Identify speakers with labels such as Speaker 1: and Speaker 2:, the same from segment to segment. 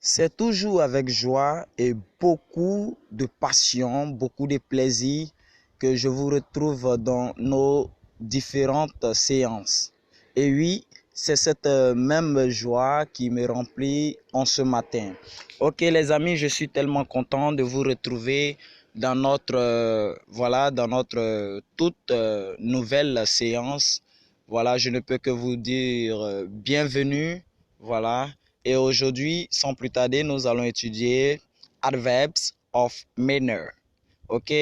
Speaker 1: C'est toujours avec joie et beaucoup de passion, beaucoup de plaisir que je vous retrouve dans nos différentes séances. Et oui, c'est cette même joie qui me remplit en ce matin. Ok les amis, je suis tellement content de vous retrouver dans notre toute nouvelle séance. Voilà, je ne peux que vous dire bienvenue. Voilà. Et aujourd'hui, sans plus tarder, nous allons étudier Adverbs of Manner. OK?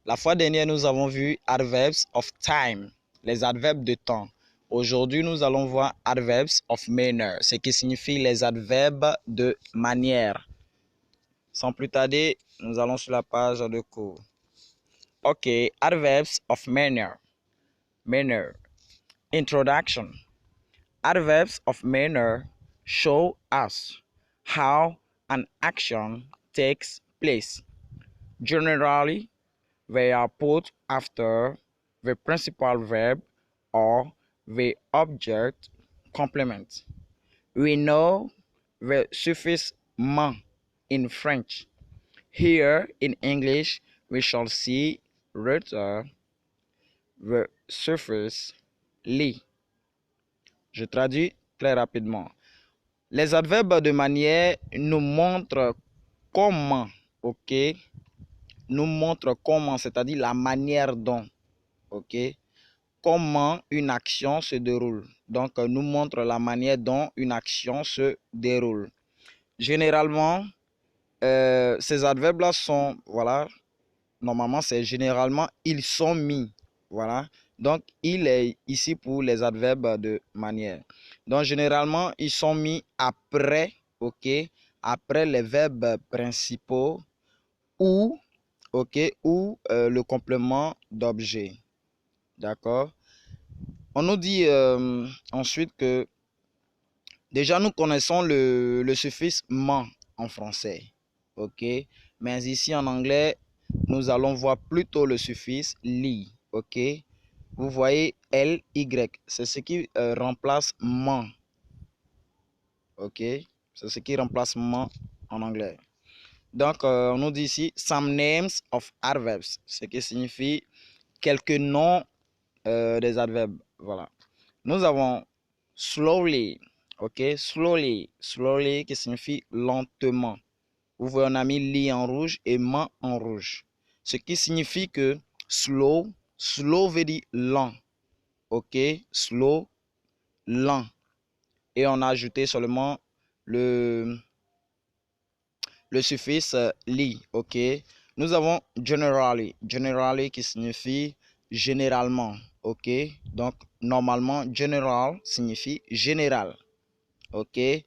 Speaker 1: La fois dernière, nous avons vu Adverbs of Time, les adverbes de temps. Aujourd'hui, nous allons voir Adverbs of Manner, ce qui signifie les adverbes de manière. Sans plus tarder, nous allons sur la page de cours. OK, Adverbs of Manner. Manner. Introduction. Adverbs of manner show us how an action takes place. Generally, they are put after the principal verb or the object complement. We know the suffix man in French. Here in English, we shall see later the suffix li. Je traduis très rapidement. Les adverbes de manière nous montrent comment, ok, nous montrent comment, c'est-à-dire la manière dont, ok, comment une action se déroule. Donc, nous montre la manière dont une action se déroule. Généralement, ces adverbes-là sont, voilà, normalement, c'est généralement, ils sont mis, voilà. Donc, il est ici pour les adverbes de manière. Donc, généralement, ils sont mis après, ok, après les verbes principaux ou, ok, ou le complément d'objet. D'accord? On nous dit ensuite que déjà nous connaissons le suffixe man en français, ok, mais ici en anglais, nous allons voir plutôt le suffixe li, ok. Vous voyez ly, c'est ce qui remplace man, ok, c'est ce qui remplace man en anglais. Donc, on nous dit ici some names of adverbs, ce qui signifie quelques noms des adverbes. Voilà. Nous avons slowly, ok, slowly, slowly qui signifie lentement. Vous voyez, on a mis li en rouge et man en rouge. Ce qui signifie que slow, slow veut dire lent, ok, slow, lent. Et on a ajouté seulement le suffixe li, ok. Nous avons generally, generally qui signifie généralement, ok. Donc, normalement, general signifie général, ok.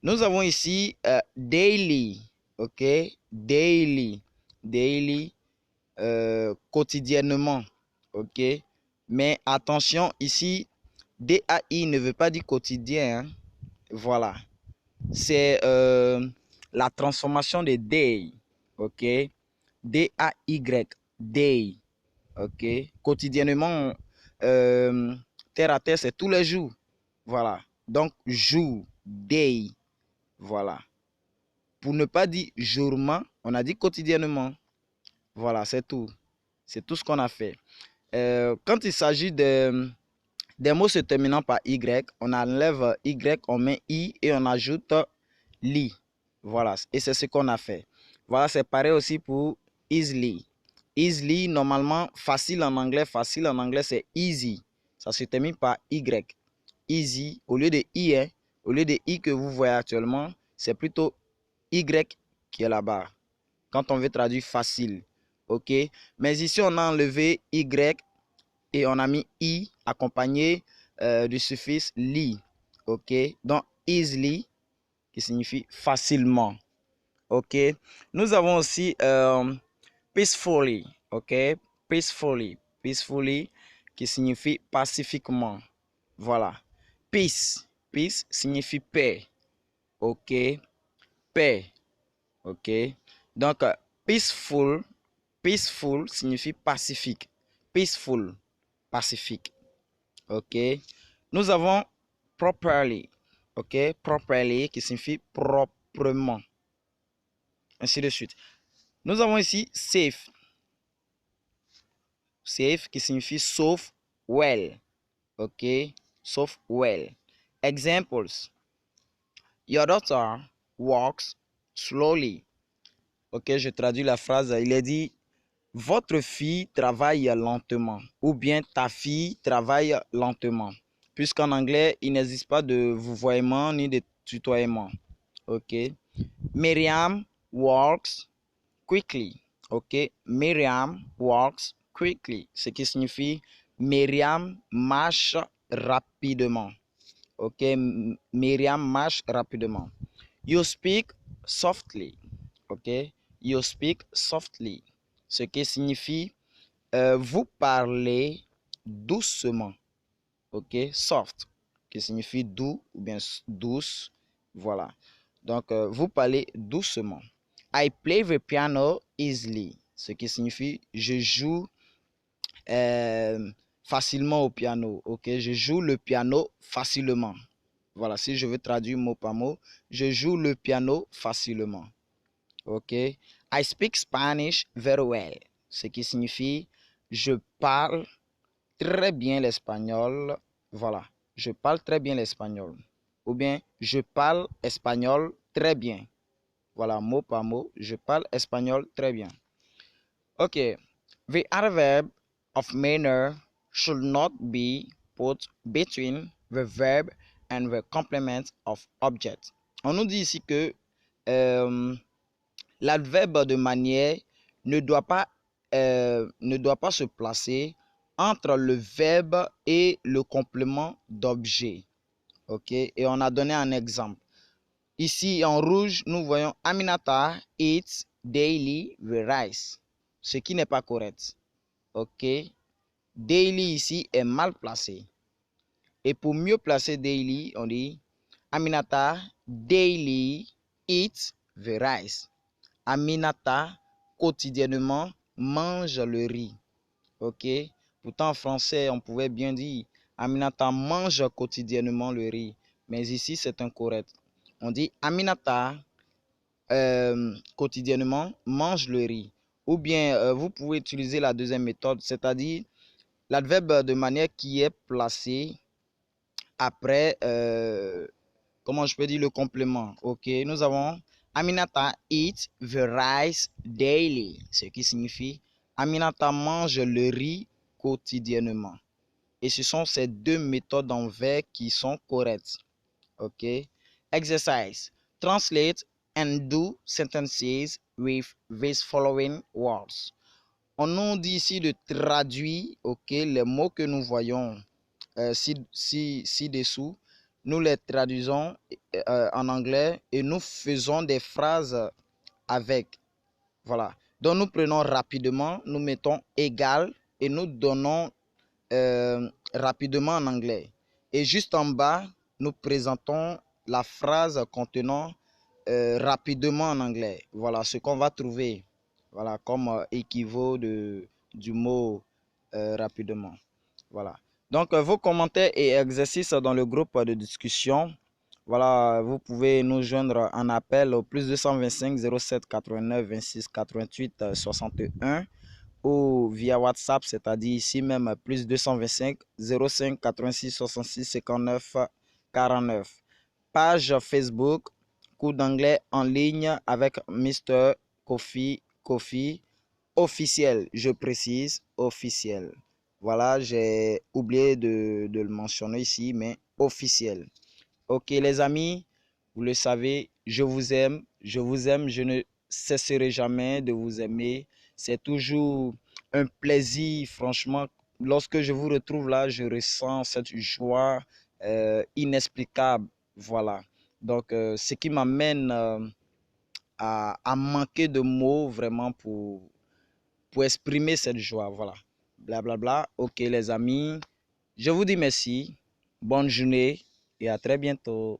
Speaker 1: Nous avons ici daily, ok. Daily, daily, quotidiennement, ok. Mais attention, ici, DAI ne veut pas dire quotidien, hein. Voilà. C'est la transformation de day, ok. D-A-Y, day, ok. Quotidiennement, terre à terre, c'est tous les jours, voilà. Donc, jour, day, voilà. Pour ne pas dire jourement, on a dit quotidiennement, voilà, c'est tout. C'est tout ce qu'on a fait. Quand il s'agit des mots se terminant par Y, on enlève Y, on met I et on ajoute li. Voilà, et c'est ce qu'on a fait. Voilà, c'est pareil aussi pour easily. Easily, normalement, facile en anglais, c'est easy. Ça se termine par Y. Easy, au lieu de I, hein, au lieu de I que vous voyez actuellement, c'est plutôt Y qui est là-bas. Quand on veut traduire facile, ok. Mais ici, on a enlevé Y et on a mis I accompagné du suffixe li, ok. Donc, easily, qui signifie facilement, ok. Nous avons aussi peacefully, ok. Peacefully, peacefully, qui signifie pacifiquement, voilà. Peace, peace signifie paix, ok. Paix, ok. Donc, peaceful, peaceful signifie pacifique. Peaceful, pacifique, ok. Nous avons properly, ok. Properly qui signifie proprement, ainsi de suite. Nous avons ici safe. Safe qui signifie sauf, well. Ok, sauf, well. Examples. Your daughter walks slowly. Ok, je traduis la phrase. Il est dit, votre fille travaille lentement. Ou bien ta fille travaille lentement. Puisqu'en anglais, il n'existe pas de vouvoiement ni de tutoiement. Ok. Miriam walks quickly. Ok. Miriam walks quickly. Ce qui signifie Miriam marche rapidement. Ok. Miriam marche rapidement. You speak softly. Ok. You speak softly. Ce qui signifie vous parlez doucement. Ok. Soft. Qui signifie doux ou bien douce. Voilà. Donc, vous parlez doucement. I play the piano easily. Ce qui signifie je joue facilement au piano. Ok. Je joue le piano facilement. Voilà, si je veux traduire mot par mot, je joue le piano facilement. Ok. I speak Spanish very well. Ce qui signifie je parle très bien l'espagnol. Voilà, je parle très bien l'espagnol. Ou bien je parle espagnol très bien. Voilà, mot par mot, je parle espagnol très bien. Ok. The adverb of manner should not be put between the verb and the complement of object. On nous dit ici que l'adverbe de manière ne doit pas se placer entre le verbe et le complément d'objet. Ok, et on a donné un exemple. Ici, en rouge, nous voyons Aminata eats daily the rice, ce qui n'est pas correct. Ok, daily ici est mal placé. Et pour mieux placer daily, on dit Aminata daily eats the rice. Aminata quotidiennement mange le riz. Ok, pourtant en français, on pouvait bien dire Aminata mange quotidiennement le riz. Mais ici, c'est incorrect. On dit Aminata quotidiennement mange le riz. Ou bien, vous pouvez utiliser la deuxième méthode, c'est-à-dire l'adverbe de manière qui est placé après, comment je peux dire, le complément. Ok, nous avons Aminata eats the rice daily, ce qui signifie Aminata mange le riz quotidiennement. Et ce sont ces deux méthodes en verbe qui sont correctes. Ok. Exercise. Translate and do sentences with these following words. On nous dit ici de traduire, ok, les mots que nous voyons ci-dessous. Nous les traduisons en anglais et nous faisons des phrases avec. Voilà. Donc nous prenons rapidement, nous mettons égal et nous donnons rapidement en anglais. Et juste en bas, nous présentons la phrase contenant rapidement en anglais. Voilà ce qu'on va trouver. Voilà comme équivaut du mot rapidement. Voilà. Donc vos commentaires et exercices dans le groupe de discussion. Voilà, vous pouvez nous joindre en appel au plus 225 07 89 26 88 61 ou via WhatsApp, c'est-à-dire ici même plus 225 05 86 66 59 49. Page Facebook, cours d'anglais en ligne avec Mr. Kofi officiel, je précise, officiel. Voilà, j'ai oublié de le mentionner ici, mais officiel. Ok les amis, vous le savez, je vous aime, je ne cesserai jamais de vous aimer. C'est toujours un plaisir, franchement. Lorsque je vous retrouve là, je ressens cette joie inexplicable. Voilà. Donc, ce qui m'amène à manquer de mots vraiment pour exprimer cette joie. Voilà. Blablabla. Bla, bla. Ok les amis, je vous dis merci. Bonne journée et à très bientôt.